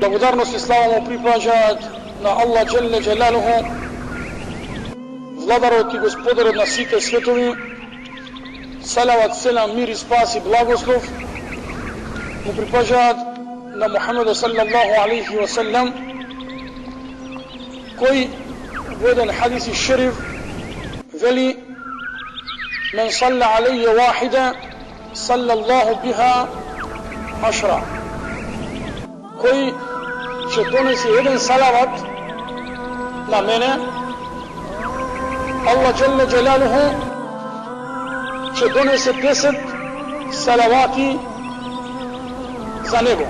Благодарност и слава му припаѓаат на Аллах Джелле Джелалуху, владарот и господарот на сите светови. Салават, селам, мир и спас и благослов му припаѓаат на Мухаммеда саллаллаху алейхи ва саллам, кој во еден хадис шериф вели: "Мен салла алейја вахида, саллаллаху биха ашра." Кој ќе донесе еден салават на мене, Аллах Джелле Джелалуху ќе донесе 10 салавати за него.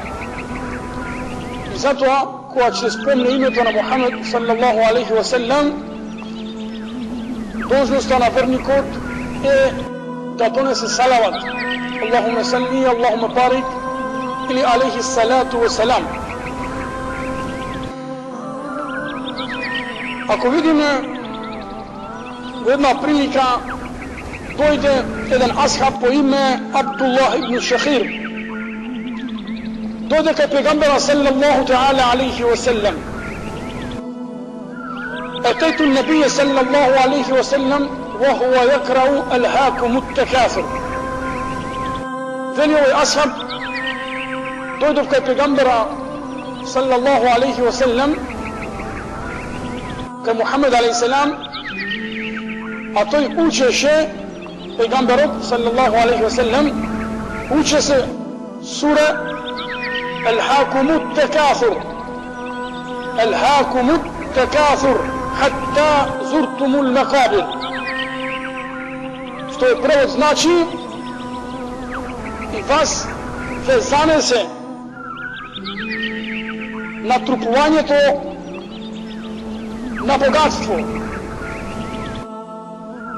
И затоа, кога ќе спомне името на Мухамед саллаллаху алейхи ва саллам, должноста на верникот е да донесе салават. Аллахуме салли, Аллахуме барик, или алейхи салату ва салам. Ако видиме во една прилика, дојде еден асхаб по име Абдуллах ибн Шахир. Дојде кај пегамбера саллаллаху таала алейхи ва саллам. أتيت النبي صلى الله عليه وسلم وهو يقرأ ألهاكم التكاثر. Вели овој асхаб, дојдов кај пегамбера саллаллаху алейхи ва саллам, кај Мухамед алейхиссалам, а тој учеше, пегамберот саллаллаху алейхи ва саллам учеше сура ألهاكم التكاثر. ألهاكم التكاثر حتى زرتم المقابر. Што е превод значи: и вас ве занесе натрупувањето на богатство.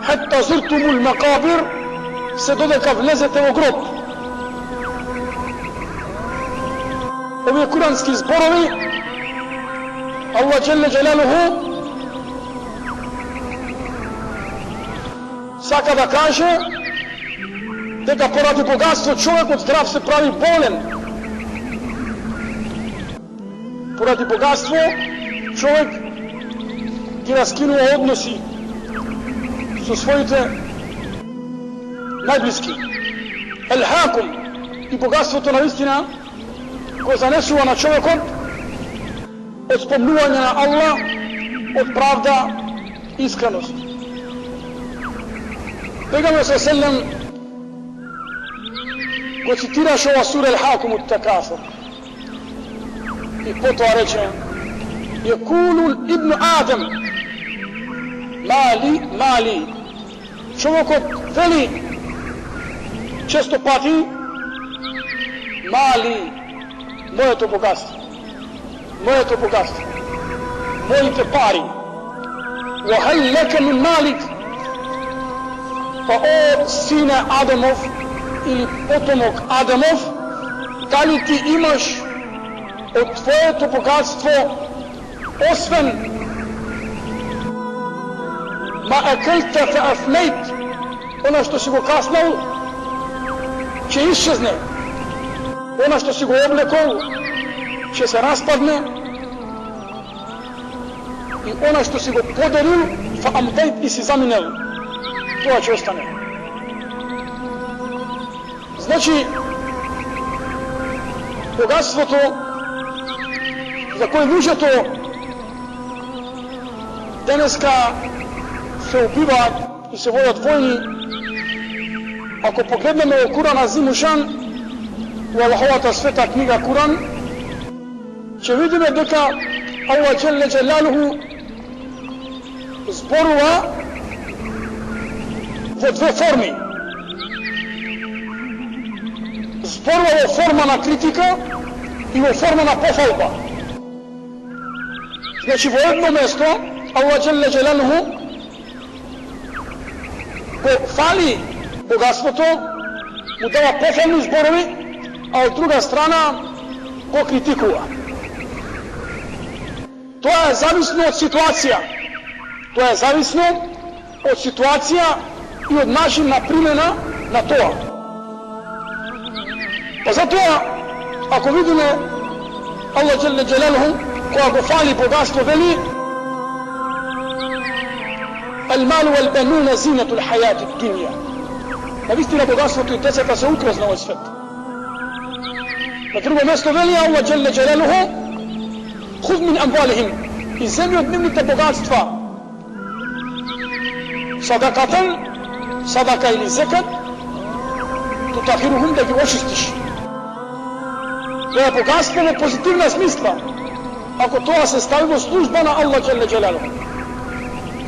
Хатта зуртумул макабир, се додека влезете во гроб. Овие курански зборови, Аллах Джелле Джелалуху сака да каже дека поради богатство човекот здрав се прави болен. Поради богатство човек ги раскинува односи со своите најблиски. Елхакум, и богатството наистина го занесува на човекот од спомнување на Аллах, од правда, искреност. Пегамбер саллаллаху алейхи го цитираше ова сура Елхакум ут-Такасур. И потоа рече: Јекулу ибн Адам, мали, мали. Човекот вели често пати: мали, моето богатство, моето богатство, моите пари. وهل لك من مالك? Па о сине Адамов или потомок Адамов, дали ти имаш од твоето богатство освен ма акелта фе афнейт, она што си го каснал ќе исчезне, она што си го облекол ќе се распадне, и она што си го подарил фа амдейт и си заминел, тоа ќе остане. Значи, богатството за кој луѓето денеска се убиваат и се водат војни, ако погледнеме во Куран Азимушан, во Аллаховата света книга Куран, ќе видиме дека Аллах Джелле Джелалуху зборува во две форми зборува во форма на критика и во форма на пофалба. Значи во едно место Аллах Джелле Джелалуху го фали богатството, му дава пофални зборови, а од друга страна го критикува. Тоа е зависно од ситуација. Тоа е зависно од ситуација и од начин на примена на тоа. Па затоа, ако видиме Аллах Джелле Джелалуху, кога го фали богатство, вели Al-malu wal-banuna zinatu l-hayati d-dunya. Навистина богатството и децата се украс на овој свет. На друго место вели Аллах Джелле Джелалуху Худ мин амвалихим, и земи од нивните богатства садакатен, садака или зекат, тутахирухум, да ги очистиш. Тоа е богатство во позитивна смисла, ако тоа се стави во служба на Аллах Джелле Джелалуху.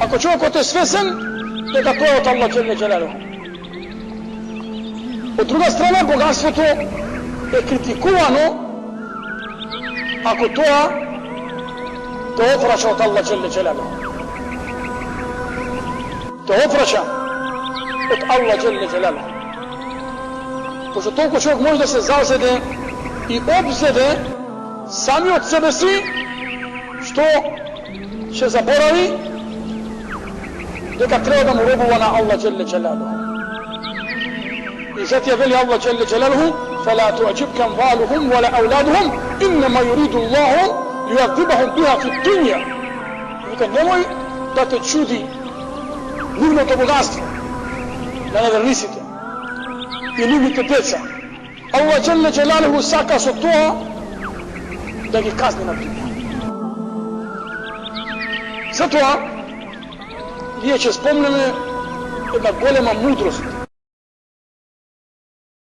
Ако човекот е свесен дека тоа е од Аллах Джелле Джелалуху. Од друга страна, богатството е критикувано ако тоа те отврача од Аллах Джелле Джелалуху. Те отврача од Аллах Джелле Джелалуху. Пошто толку човек може да се зазеде и обзеде сами од себе си, што ќе заборави дека треба да му робува на Аллах Джелле Джелалуху. И затоа вели Аллах Джелле Джелалуху فلا تعجبك أموالهم ولا أولادهم إنما يريد الله ليعذبهم بها في الدنيا. Вика, немој да те чуди нивното богатство на неверниците и нивните деца. Аллах Джелле Джелалуху сака со тоа да ги казни на дуња. Затоа ние ќе спомнеме една голема мудрост